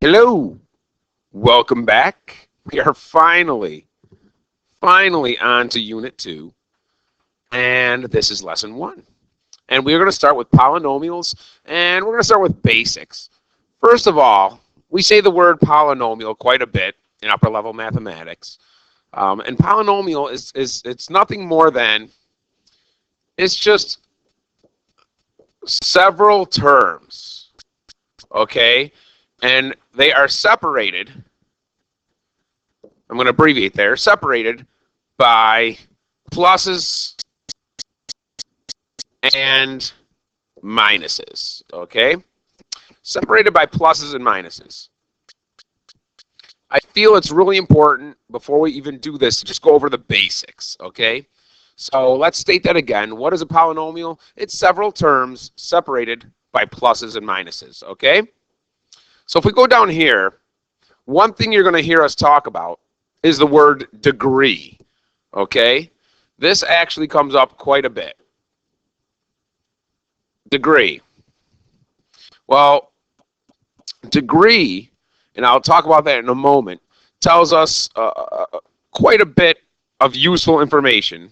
Hello, welcome back. We are finally on to Unit 2, and this is Lesson 1. And we're going to start with polynomials, and we're going to start with basics. First of all, we say the word polynomial quite a bit in upper level mathematics. And polynomial it's nothing more than, it's just several terms, okay? And they are separated, I'm going to abbreviate there, separated by pluses and minuses, okay? Separated by pluses and minuses. I feel it's really important before we even do this to just go over the basics, okay? So let's state that again. What is a polynomial? It's several terms separated by pluses and minuses, okay? So if we go down here, one thing you're going to hear us talk about is the word degree, okay? This actually comes up quite a bit. Degree. Well, degree, and I'll talk about that in a moment, tells us quite a bit of useful information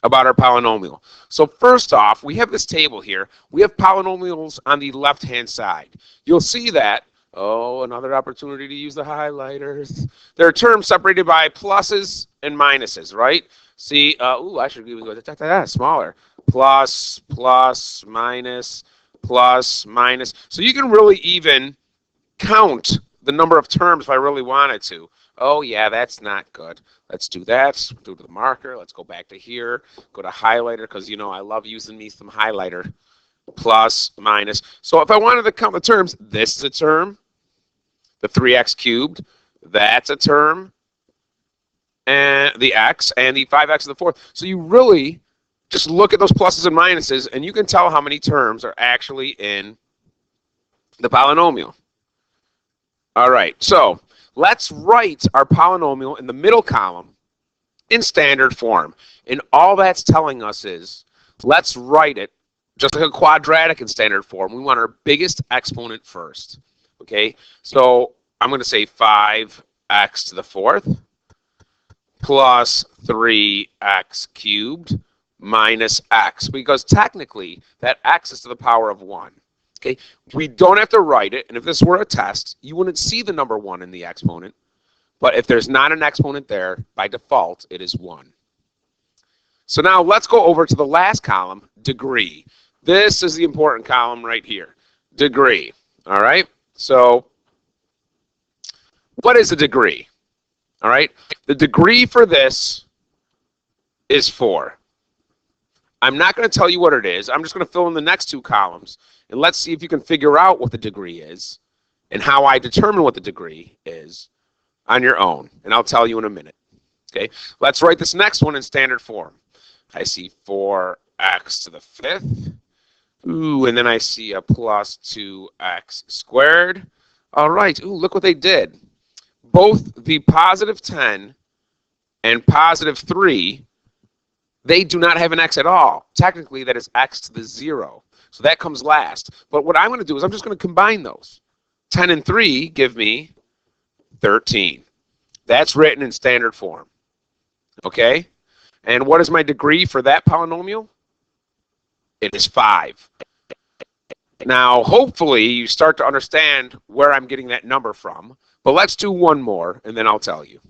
about our polynomial. So first off, we have this table here. We have polynomials on the left-hand side. You'll see that, oh, another opportunity to use the highlighters. There are terms separated by pluses and minuses, right? See, I should even go smaller. Plus, plus, minus, plus, minus. So you can really even count the number of terms if I really wanted to. Oh, yeah, that's not good. Let's do that. Do the marker. Let's go back to here. Go to highlighter because, you know, I love using me some highlighter. Plus, minus. So if I wanted to count the terms, this is a term. The 3x cubed, that's a term. And the x, and the 5x to the fourth. So you really just look at those pluses and minuses, and you can tell how many terms are actually in the polynomial. All right, so let's write our polynomial in the middle column in standard form. And all that's telling us is, let's write it just like a quadratic in standard form. We want our biggest exponent first. Okay, so I'm going to say 5x to the fourth plus 3x cubed minus x, because technically that x is to the power of 1. Okay, we don't have to write it, and if this were a test, you wouldn't see the number 1 in the exponent, but if there's not an exponent there, by default, it is 1. So now let's go over to the last column, degree. This is the important column right here, degree, all right? So what is a degree? All right, the degree for this is 4. I'm not going to tell you what it is. I'm just going to fill in the next two columns, and let's see if you can figure out what the degree is and how I determine what the degree is on your own, and I'll tell you in a minute. Okay, let's write this next one in standard form. I see 4x to the fifth. Ooh, and then I see a plus 2x squared. All right, ooh, look what they did. Both the positive 10 and positive 3, they do not have an x at all. Technically, that is x to the 0. So that comes last. But what I'm going to do is I'm just going to combine those. 10 and 3 give me 13. That's written in standard form. Okay? And what is my degree for that polynomial? It is 5. Now, hopefully, you start to understand where I'm getting that number from. But let's do one more, and then I'll tell you.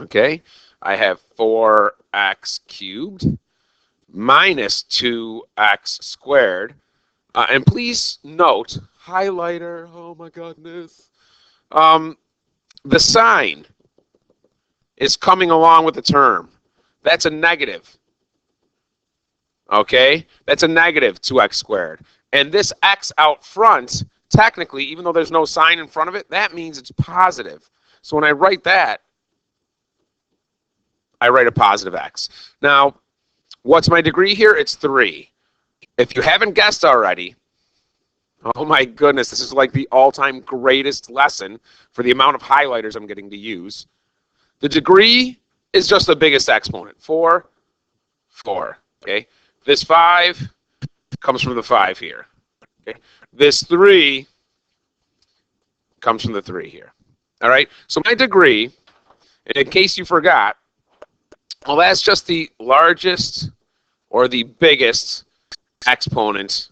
Okay? I have 4x cubed minus 2x squared. And please note, highlighter, oh my goodness. The sign is coming along with the term. That's a negative. Okay? That's a negative 2x squared. And this x out front, technically, even though there's no sign in front of it, that means it's positive. So when I write that, I write a positive x. Now, what's my degree here? It's 3. If you haven't guessed already, oh my goodness, this is like the all-time greatest lesson for the amount of highlighters I'm getting to use. The degree is just the biggest exponent, 4, 4, okay? This 5 comes from the 5 here, okay? This 3 comes from the 3 here. All right, so my degree, and in case you forgot, well, that's just the largest or the biggest exponent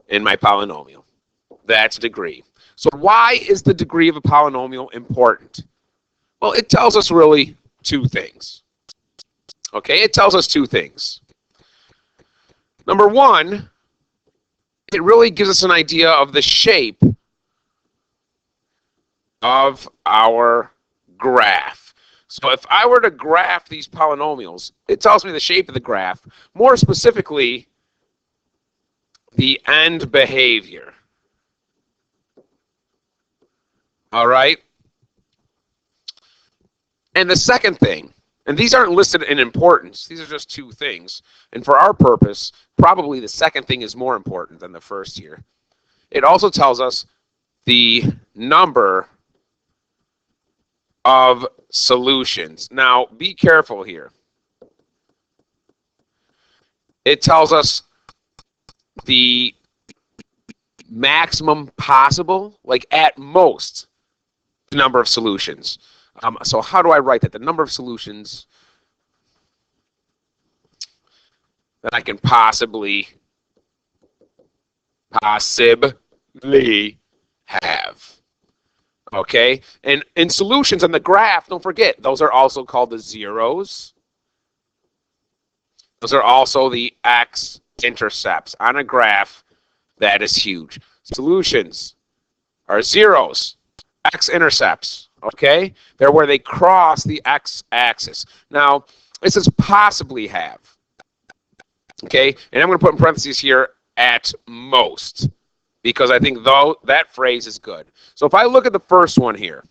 in my polynomial. That's degree. So why is the degree of a polynomial important? Well, it tells us really 2 things. Okay, it tells us 2 things. Number 1, it really gives us an idea of the shape of our graph. So if I were to graph these polynomials, it tells me the shape of the graph, more specifically, the end behavior. All right? And the second thing, and these aren't listed in importance, these are just 2 things, and for our purpose, probably the second thing is more important than the first here. It also tells us the number of solutions. Now, be careful here. It tells us the maximum possible, like at most, number of solutions. So how do I write that? The number of solutions that I can possibly have. Okay? And in solutions on the graph, don't forget, those are also called the zeros. Those are also the x-intercepts on a graph that is huge. Solutions are zeros, x-intercepts, okay? They're where they cross the x-axis. Now, this is possibly have, okay? And I'm going to put in parentheses here, at most, because I think that phrase is good. So if I look at the first one here,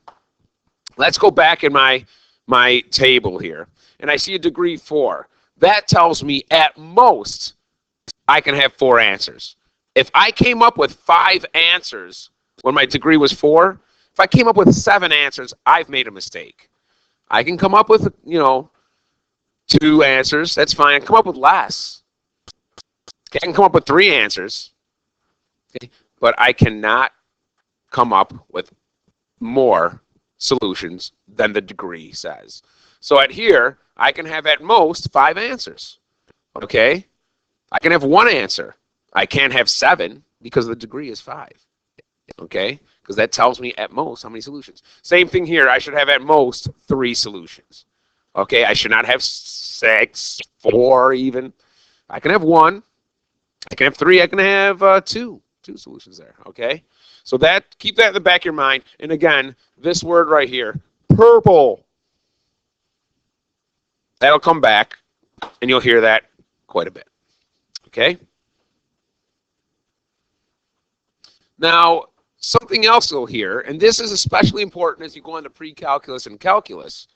let's go back in my table here, and I see a degree 4. That tells me at most I can have 4 answers. If I came up with 5 answers when my degree was 4, if I came up with 7 answers, I've made a mistake. I can come up with, 2 answers. That's fine. I can come up with less. Okay, I can come up with 3 answers. Okay, but I cannot come up with more solutions than the degree says. So at here, I can have at most 5 answers. Okay? I can have 1 answer. I can't have 7 because the degree is 5. Okay? Because that tells me at most how many solutions. Same thing here. I should have at most 3 solutions. Okay? I should not have 6, 4 even. I can have 1. I can have 3. I can have 2 solutions there. Okay? So keep that in the back of your mind. And again, this word right here, purple. That'll come back, and you'll hear that quite a bit. Okay? Now, something else you'll hear, and this is especially important as you go into pre-calculus and calculus,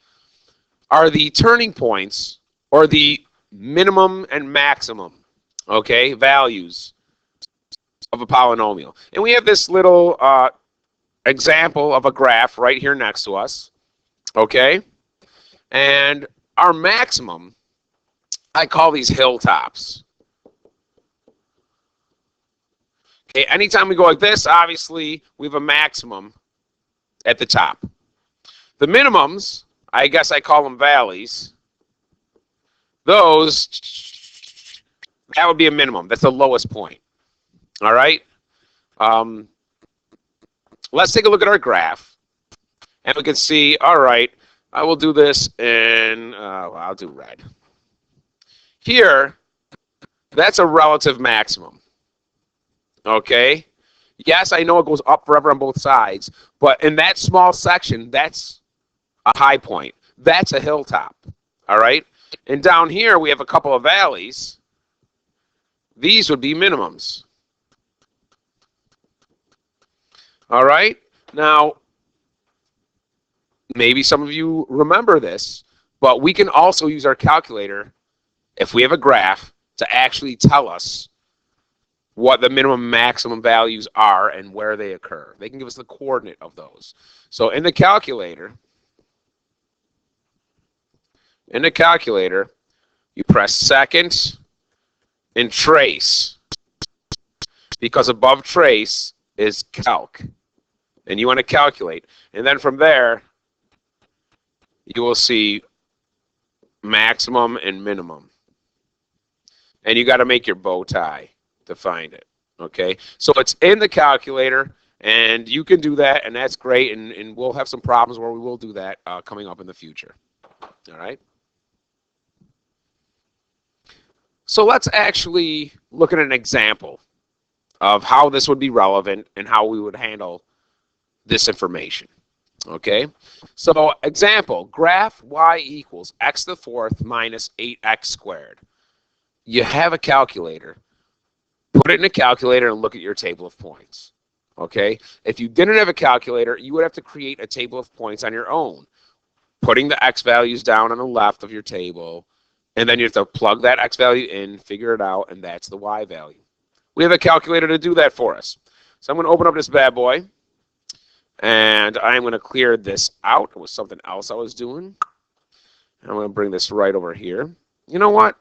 are the turning points or the minimum and maximum, okay, values of a polynomial. And we have this little example of a graph right here next to us, okay? And our maximum, I call these hilltops. Okay, anytime we go like this, obviously, we have a maximum at the top. The minimums, I guess I call them valleys. Those, that would be a minimum. That's the lowest point. All right? Let's take a look at our graph. And we can see, all right, I will do this in, I'll do red. Here, that's a relative maximum. Okay? Yes, I know it goes up forever on both sides, but in that small section, that's a high point. That's a hilltop. All right? And down here, we have a couple of valleys. These would be minimums. All right? Now, maybe some of you remember this, but we can also use our calculator, if we have a graph, to actually tell us what the minimum and maximum values are and where they occur. They can give us the coordinate of those. So in the calculator, you press second and trace, because above trace is calc. And you want to calculate. And then from there, you will see maximum and minimum. And you got to make your bow tie to find it. Okay? So it's in the calculator, and you can do that, and that's great. And we'll have some problems where we will do that coming up in the future. All right? So let's actually look at an example of how this would be relevant and how we would handle this information. Okay, so example, graph y equals x to the fourth minus 8x squared. You have a calculator. Put it in a calculator and look at your table of points. Okay, if you didn't have a calculator, you would have to create a table of points on your own, putting the x values down on the left of your table, and then you have to plug that x value in, figure it out, and that's the y value. We have a calculator to do that for us. So I'm going to open up this bad boy. And I'm going to clear this out. It was something else I was doing. I'm going to bring this right over here. You know what?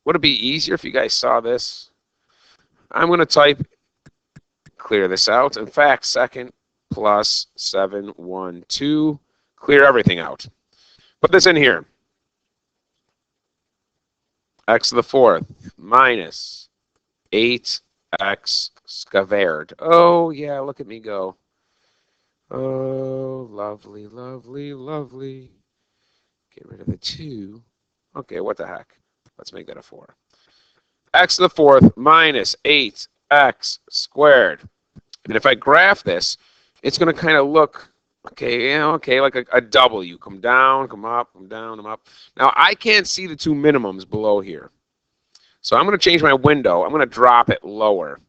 Would it be easier if you guys saw this? I'm going to type, clear this out. In fact, second plus 7, 1, 2. Clear everything out. Put this in here. X to the fourth minus 8x squared. Oh, yeah, look at me go. Oh, lovely, lovely, lovely. Get rid of the 2. Okay, what the heck? Let's make that a 4. X to the fourth minus 8x squared. And if I graph this, it's going to kind of look, okay, yeah, okay, like a W. Come down, come up, come down, come up. Now, I can't see the 2 minimums below here. So I'm going to change my window. I'm going to drop it lower.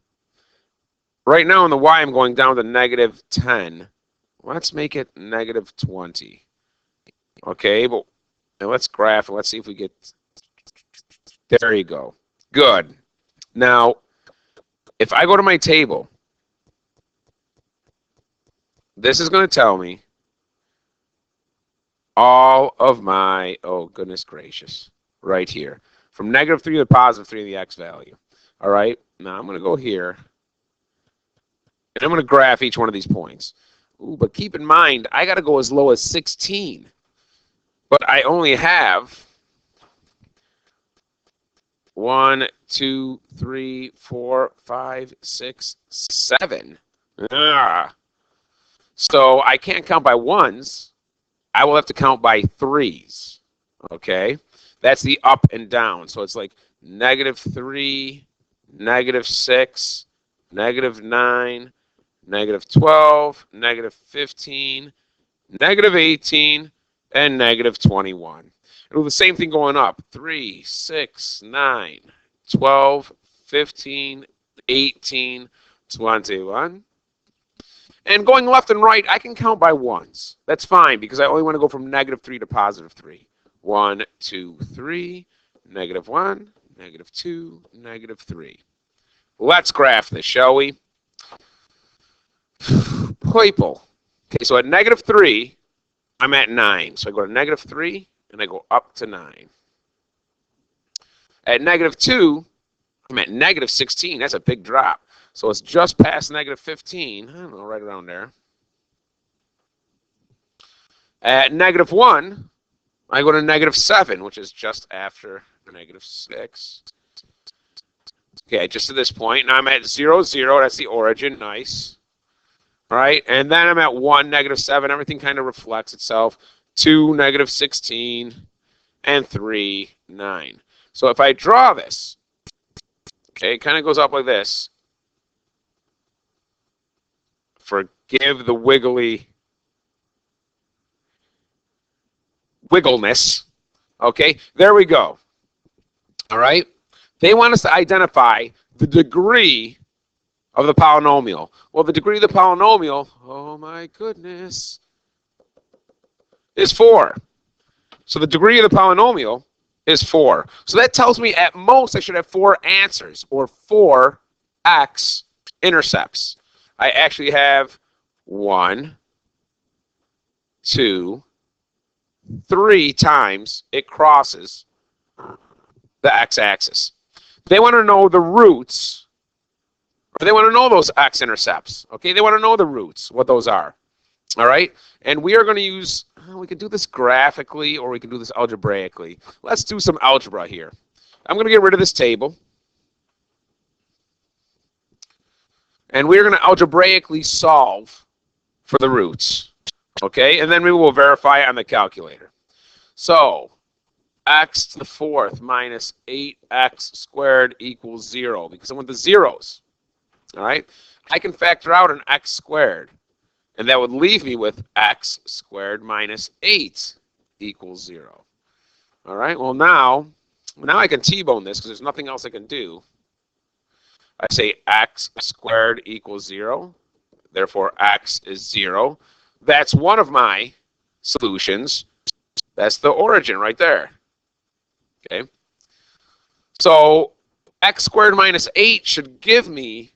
Right now on the Y, I'm going down to negative 10. Let's make it negative 20. Okay, but now let's graph and let's see if we get, there you go. Good. Now, if I go to my table, this is going to tell me all of my, oh goodness gracious, right here. From negative 3 to positive 3 in the x value. All right, now I'm going to go here, and I'm going to graph each one of these points. Ooh, but keep in mind, I got to go as low as 16. But I only have 1, 2, 3, 4, 5, 6, 7. So I can't count by ones. I will have to count by threes. Okay? That's the up and down. So it's like negative 3, negative 6, negative 9, negative 12, negative 15, negative 18, and negative 21. And do the same thing going up. 3, 6, 9, 12, 15, 18, 21. And going left and right, I can count by ones. That's fine because I only want to go from negative 3 to positive 3. 1, 2, 3, negative 1, negative 2, negative 3. Let's graph this, shall we? People. Okay, so at negative 3, I'm at 9. So I go to negative 3, and I go up to 9. At negative 2, I'm at negative 16. That's a big drop. So it's just past negative 15. I don't know, right around there. At negative 1, I go to negative 7, which is just after negative 6. Okay, just to this point. Now I'm at 0, 0. That's the origin. Nice. All right, and then I'm at 1, negative 7. Everything kind of reflects itself. 2, negative 16, and 3, 9. So if I draw this, okay, it kind of goes up like this. Forgive the wiggleness. Okay, there we go. All right, they want us to identify the degree of the polynomial. Well, the degree of the polynomial, oh my goodness, is 4. So the degree of the polynomial is 4. So that tells me at most I should have 4 answers, or 4 x intercepts. I actually have 1, 2, 3 times it crosses the x-axis. They want to know the roots, Or they want to know those x-intercepts. Okay, they want to know the roots, what those are. All right, and we are going to use, we can do this graphically or we can do this algebraically. Let's do some algebra here. I'm going to get rid of this table. And we're going to algebraically solve for the roots. Okay, and then we will verify on the calculator. So, x to the fourth minus 8x squared equals 0, because I want the zeros. All right, I can factor out an x squared, and that would leave me with x squared minus 8 equals 0. All right, well now I can T-bone this because there's nothing else I can do. I say x squared equals 0, therefore x is 0. That's one of my solutions. That's the origin right there. Okay. So x squared minus 8 should give me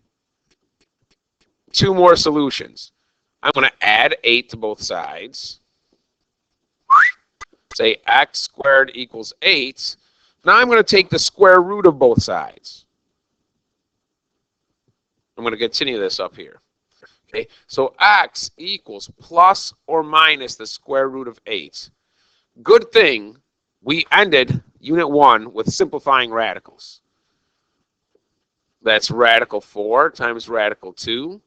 two more solutions. I'm going to add 8 to both sides. Say x squared equals 8. Now I'm going to take the square root of both sides. I'm going to continue this up here. Okay, so x equals plus or minus the square root of 8. Good thing we ended Unit 1 with simplifying radicals. That's radical 4 times radical 2.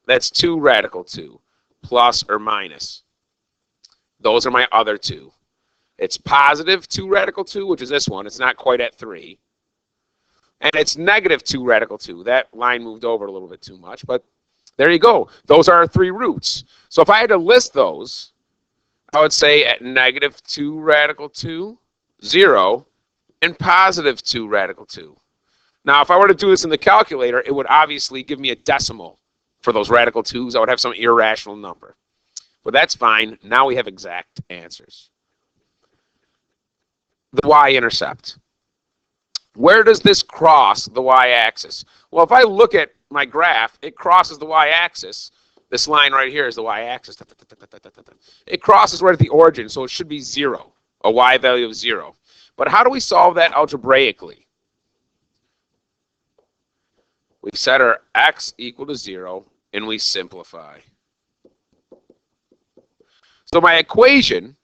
That's 2 radical 2, plus or minus. Those are my other two. It's positive 2 radical 2, which is this one. It's not quite at 3. And it's negative 2 radical 2. That line moved over a little bit too much, but there you go. Those are our 3 roots. So if I had to list those, I would say at negative 2 radical 2, 0, and positive 2 radical 2. Now, if I were to do this in the calculator, it would obviously give me a decimal for those radical 2s. I would have some irrational number. But that's fine. Now we have exact answers. The y-intercept. Where does this cross the y-axis? Well, if I look at my graph, it crosses the y-axis. This line right here is the y-axis. It crosses right at the origin, so it should be 0, a y value of 0. But how do we solve that algebraically? We set our x equal to 0, and we simplify. So my equation,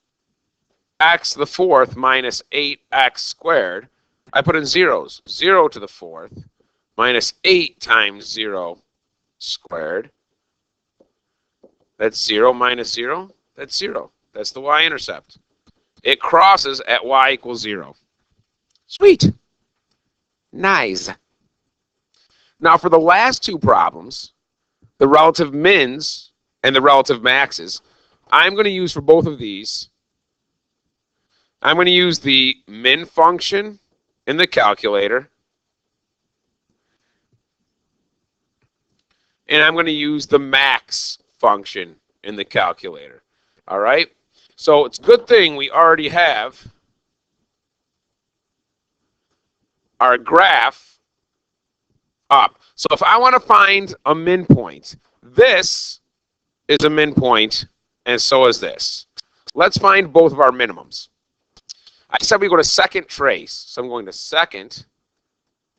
x to the fourth minus 8x squared, I put in zeros. 0 to the fourth minus 8 times 0 squared. That's 0 minus 0. That's 0. That's the y-intercept. It crosses at y equals 0. Sweet. Nice. Now for the last two problems, the relative mins and the relative maxes, I'm going to use for both of these, I'm going to use the min function in the calculator, and I'm going to use the max function in the calculator. All right? So it's a good thing we already have our graph up. So if I want to find a min point, this is a min point, and so is this. Let's find both of our minimums. I said we go to second trace, so I'm going to second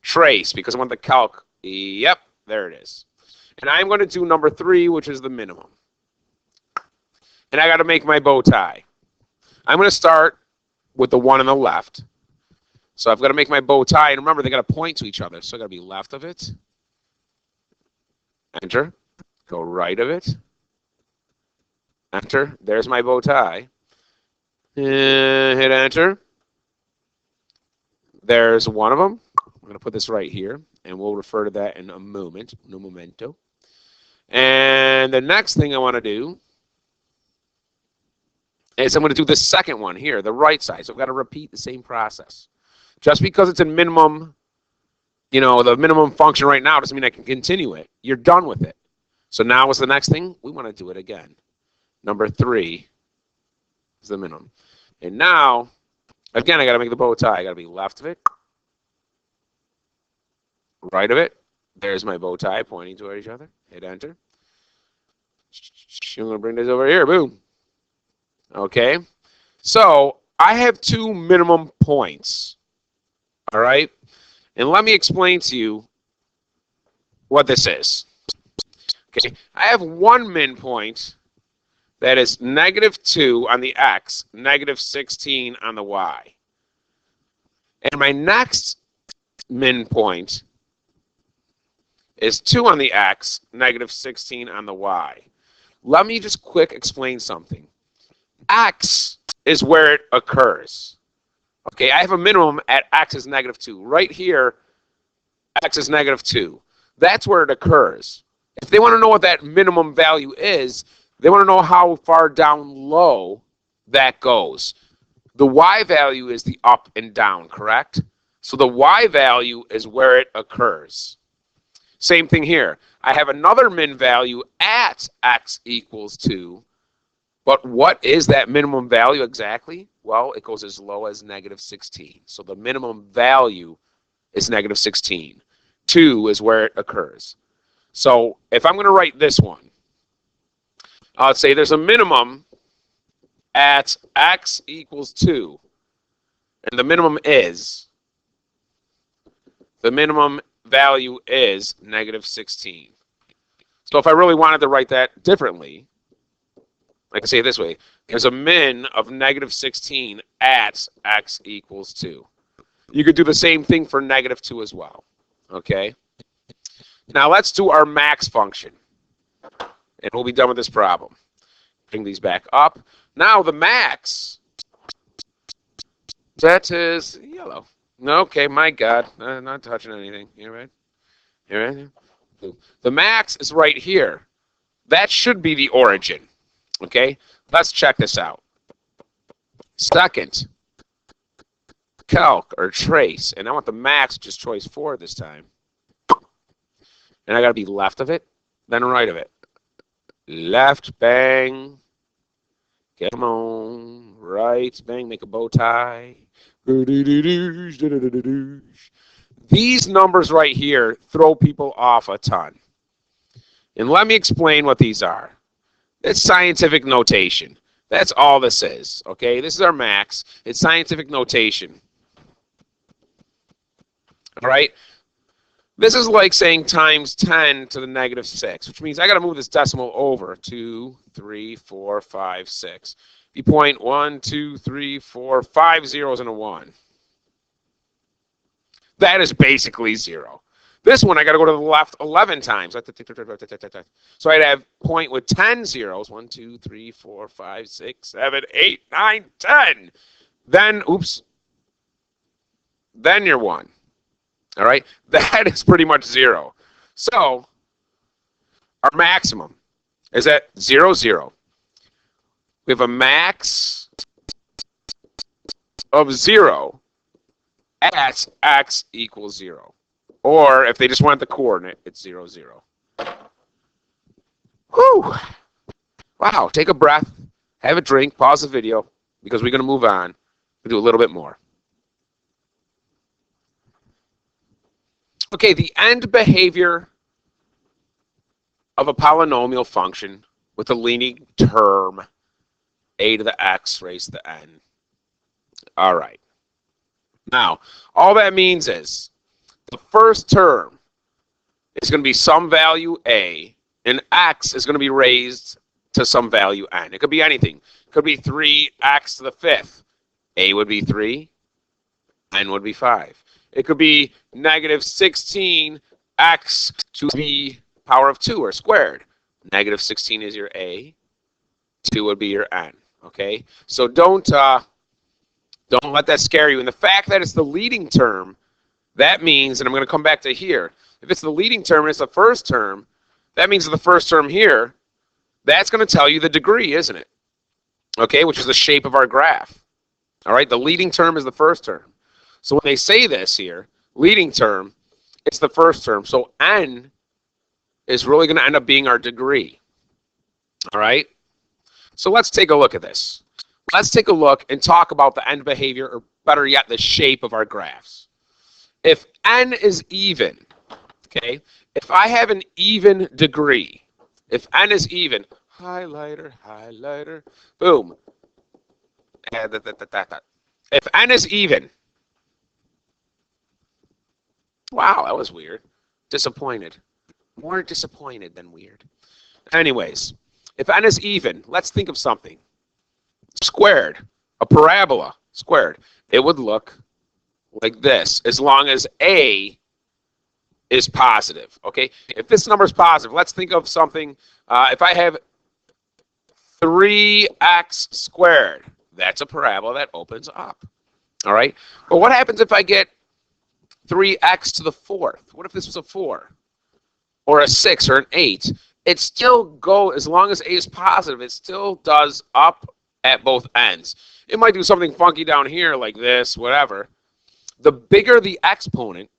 trace because I want the calc. Yep, there it is. And I'm going to do number 3, which is the minimum. And I got to make my bow tie. I'm going to start with the one on the left. So I've got to make my bow tie, and remember, they got to point to each other. So I got to be left of it. Enter. Go right of it. Enter. There's my bow tie. Hit enter. There's one of them. I'm going to put this right here, and we'll refer to that in a moment. No momento. And the next thing I want to do is I'm going to do the second one here, the right side. So I've got to repeat the same process. Just because it's a minimum, you know, the minimum function right now doesn't mean I can continue it. You're done with it. So now what's the next thing? We want to do it again. Number 3 is the minimum. And now, again, I got to make the bow tie. I got to be left of it, right of it. There's my bow tie pointing toward each other. Hit enter. I'm going to bring this over here. Boom. Okay. So I have 2 minimum points. All right. And let me explain to you what this is. Okay, I have one min point that is -2 on the x, -16 on the y. And my next min point is 2 on the x, -16 on the y. Let me just quick explain something. X is where it occurs. Okay, I have a minimum at x is -2. Right here, x is -2. That's where it occurs. If they want to know what that minimum value is, they want to know how far down low that goes. The y value is the up and down, correct? So the y value is where it occurs. Same thing here. I have another min value at x equals 2. But what is that minimum value exactly? Well, it goes as low as -16. So the minimum value is -16. 2 is where it occurs. So if I'm going to write this one, I'll say there's a minimum at x equals 2. And the minimum value is -16. So if I really wanted to write that differently, I can say it this way. There's a min of -16 at x equals 2. You could do the same thing for -2 as well. Okay? Now let's do our max function. And we'll be done with this problem. Bring these back up. Now the max, that is yellow. Okay, my God. I'm not touching anything. You right? You right? The max is right here. That should be the origin. Okay, let's check this out. Second, calc or trace, and I want the max, which is choice 4 this time. And I got to be left of it, then right of it. Left, bang. Come on, right, bang, make a bow tie. These numbers right here throw people off a ton. And let me explain what these are. It's scientific notation. That's all this is, okay? This is our max. It's scientific notation. All right? This is like saying times 10 to the -6, which means I got to move this decimal over. 2, 3, 4, 5, 6. You point 1, 2, 3, 4, 5 zeros and a 1. That is basically 0. This one, I got to go to the left 11 times. So I'd have point with 10 zeros. 1, 2, 3, 4, 5, 6, 7, 8, 9, 10. Then, oops. Then you're 1. All right? That is pretty much 0. So our maximum is at 0, 0. We have a max of 0 at x equals 0. Or if they just want the coordinate, it's 0, 0. Whew. Wow, take a breath, have a drink, pause the video, because we're going to move on. We'll do a little bit more. Okay, the end behavior of a polynomial function with a leading term, a to the x raised to the n. All right. Now, all that means is the first term is going to be some value a, and x is going to be raised to some value n. It could be anything. It could be 3x to the 5th. A would be 3, n would be 5. It could be -16x to the power of 2 or squared. -16 is your a, 2 would be your n. Okay, so don't let that scare you. And the fact that it's the leading term, that means, and I'm going to come back to here, if it's the leading term and it's the first term, that means the first term here, that's going to tell you the degree, isn't it? Okay, which is the shape of our graph. All right, the leading term is the first term. So when they say this here, leading term, it's the first term. So n is really going to end up being our degree. All right? So let's take a look at this. Let's take a look and talk about the end behavior, or better yet, the shape of our graphs. If n is even, okay, if I have an even degree, if n is even, highlighter, highlighter, boom. If n is even, wow, that was weird. Disappointed. More disappointed than weird. Anyways, if n is even, let's think of something. Squared, a parabola, squared. It would look like this, as long as a is positive, okay? If this number is positive, let's think of something. If I have 3x squared, that's a parabola that opens up, all right? But what happens if I get 3x to the fourth? What if this was a 4 or a 6 or an 8? It still goes, as long as a is positive, it still does up at both ends. It might do something funky down here like this, whatever. The bigger the exponent,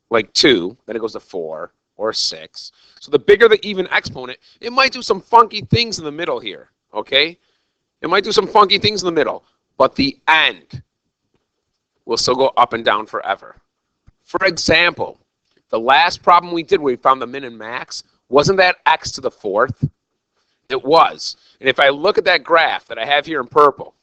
like 2, then it goes to 4 or 6. So the bigger the even exponent, it might do some funky things in the middle here, okay? It might do some funky things in the middle, but the end will still go up and down forever. For example, the last problem we did where we found the min and max, wasn't that x to the fourth? It was. And if I look at that graph that I have here in purple,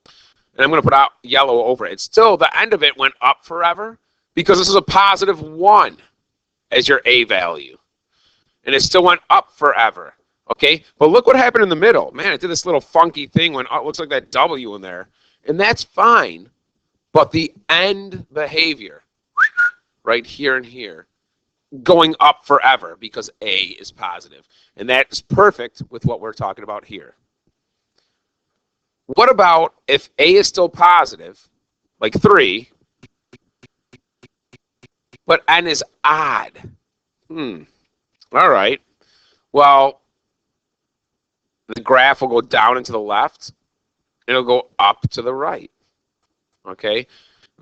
and I'm going to put out yellow over it, it's still, the end of it went up forever because this is a positive 1 as your a value. And it still went up forever, okay? But look what happened in the middle. Man, it did this little funky thing when it looks like that W in there. And that's fine, but the end behavior, right here and here, going up forever because a is positive. And that is perfect with what we're talking about here. What about if a is still positive, like 3, but n is odd? All right. Well, the graph will go down and to the left. It'll go up to the right. Okay?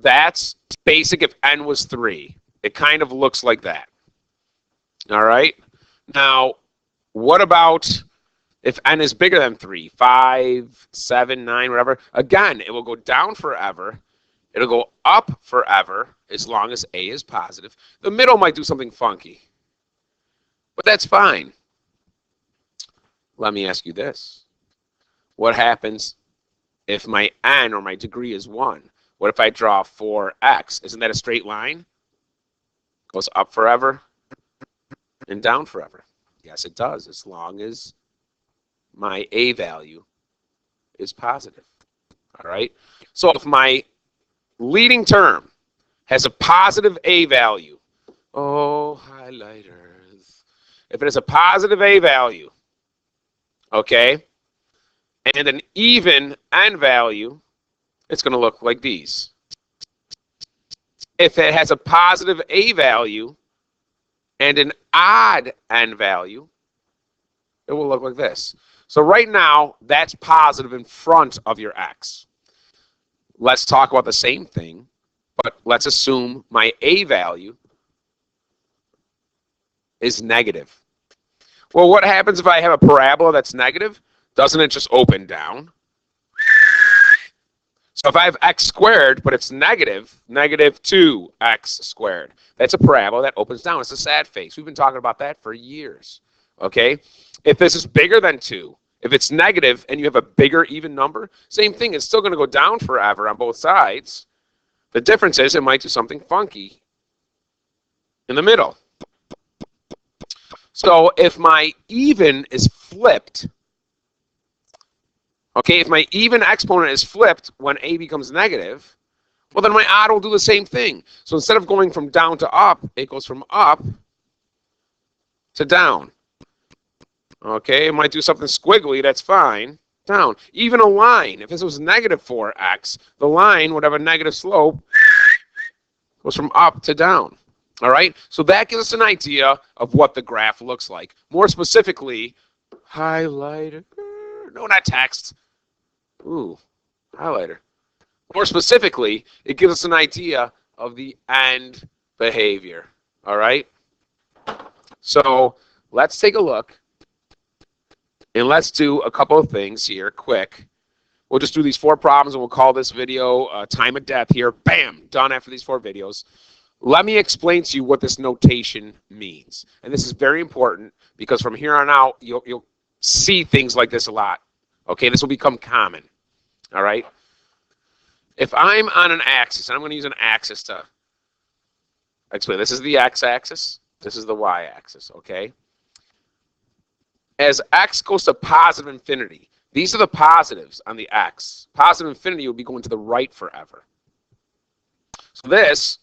That's basic if n was 3. It kind of looks like that. All right? Now, what about if n is bigger than 3, 5, 7, 9, whatever? Again, it will go down forever. It'll go up forever as long as a is positive. The middle might do something funky, but that's fine. Let me ask you this. What happens if my n or my degree is 1? What if I draw 4x? Isn't that a straight line? Goes up forever and down forever. Yes, it does, as long as my a value is positive. All right? So if my leading term has a positive a value, oh, highlighters. If it has a positive a value, okay, and an even n value, it's going to look like these. If it has a positive a value and an odd n value, it will look like this. So right now, that's positive in front of your x. Let's talk about the same thing, but let's assume my a value is negative. Well, what happens if I have a parabola that's negative? Doesn't it just open down? So if I have x squared, but it's negative, negative 2x squared, that's a parabola that opens down. It's a sad face. We've been talking about that for years. Okay? If this is bigger than 2, if it's negative and you have a bigger even number, same thing. It's still going to go down forever on both sides. The difference is it might do something funky in the middle. So if my even is flipped, okay, if my even exponent is flipped when a becomes negative, well, then my odd will do the same thing. So instead of going from down to up, it goes from up to down. Okay, it might do something squiggly, that's fine. Down. Even a line, if this was negative 4x, the line would have a negative slope, goes from up to down. All right, so that gives us an idea of what the graph looks like. More specifically, highlighter. No, not text. Ooh, highlighter. More specifically, it gives us an idea of the end behavior. All right, so let's take a look. And let's do a couple of things here, quick. We'll just do these 4 problems, and we'll call this video time of death here. Bam! Done after these 4 videos. Let me explain to you what this notation means. And this is very important, because from here on out, you'll see things like this a lot. Okay, this will become common. All right? If I'm on an axis, and I'm going to use an axis to explain. This is the x-axis. This is the y-axis, okay? As x goes to positive infinity, these are the positives on the x. Positive infinity will be going to the right forever. So this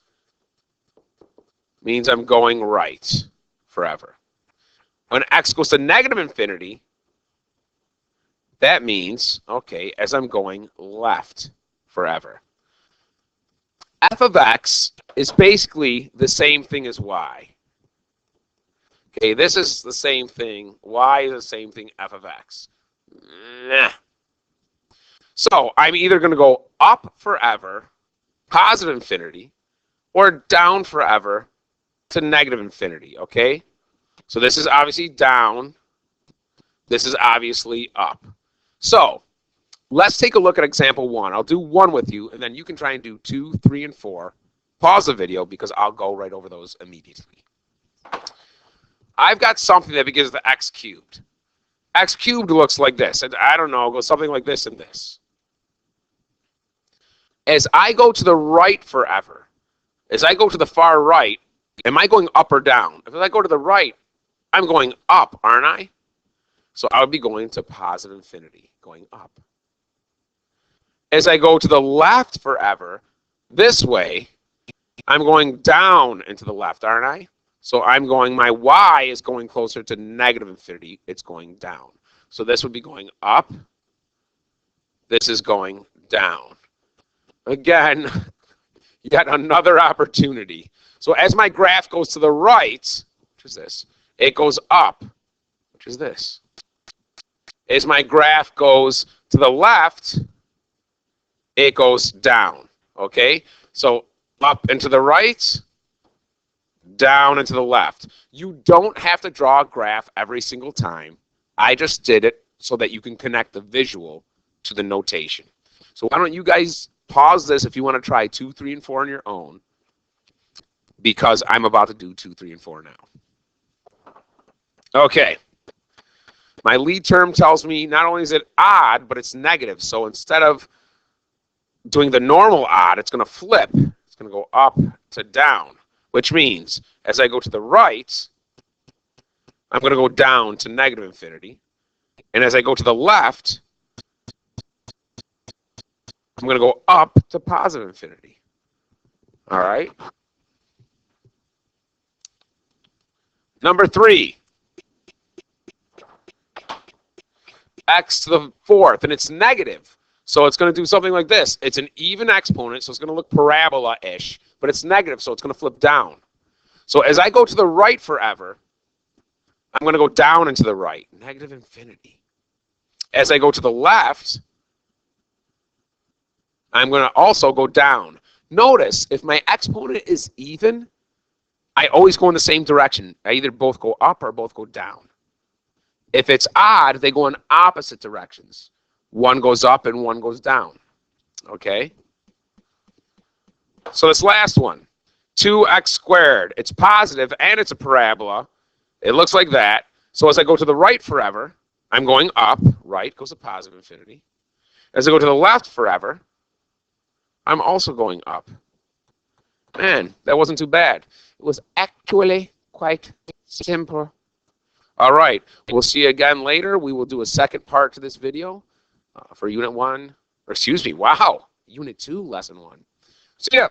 means I'm going right forever. When x goes to negative infinity, that means, okay, as I'm going left forever. F of x is basically the same thing as y. Okay, this is the same thing. Y is the same thing, f of x. Nah. So I'm either going to go up forever, positive infinity, or down forever to negative infinity, okay? So this is obviously down. This is obviously up. So let's take a look at example 1. I'll do 1 with you, and then you can try and do 2, 3, and 4. Pause the video because I'll go right over those immediately. I've got something that begins with x cubed. X cubed looks like this. And I don't know, goes something like this and this. As I go to the right forever, as I go to the far right, am I going up or down? If I go to the right, I'm going up, aren't I? So I would be going to positive infinity, going up. As I go to the left forever, this way, I'm going down into the left, aren't I? So I'm going, my y is going closer to negative infinity. It's going down. So this would be going up. This is going down. Again, yet another opportunity. So as my graph goes to the right, which is this, it goes up, which is this. As my graph goes to the left, it goes down, okay? So up and to the right, down and to the left. You don't have to draw a graph every single time. I just did it so that you can connect the visual to the notation. So why don't you guys pause this if you want to try 2, 3, and 4 on your own, because I'm about to do 2, 3, and 4 now. Okay. My lead term tells me not only is it odd, but it's negative. So instead of doing the normal odd, it's going to flip. It's going to go up to down, which means as I go to the right, I'm going to go down to negative infinity. And as I go to the left, I'm going to go up to positive infinity. All right? Number 3. X to the 4th, and it's negative. So it's going to do something like this. It's an even exponent, so it's going to look parabola-ish, but it's negative, so it's going to flip down. So as I go to the right forever, I'm going to go down and to the right, negative infinity. As I go to the left, I'm going to also go down. Notice, if my exponent is even, I always go in the same direction. I either both go up or both go down. If it's odd, they go in opposite directions. One goes up and one goes down. Okay? So this last one, 2x squared. It's positive and it's a parabola. It looks like that. So as I go to the right forever, I'm going up. Right goes to positive infinity. As I go to the left forever, I'm also going up. Man, that wasn't too bad. It was actually quite simple. All right, we'll see you again later. We will do a second part to this video for Unit 1, or excuse me, wow, Unit 2, Lesson 1. See ya.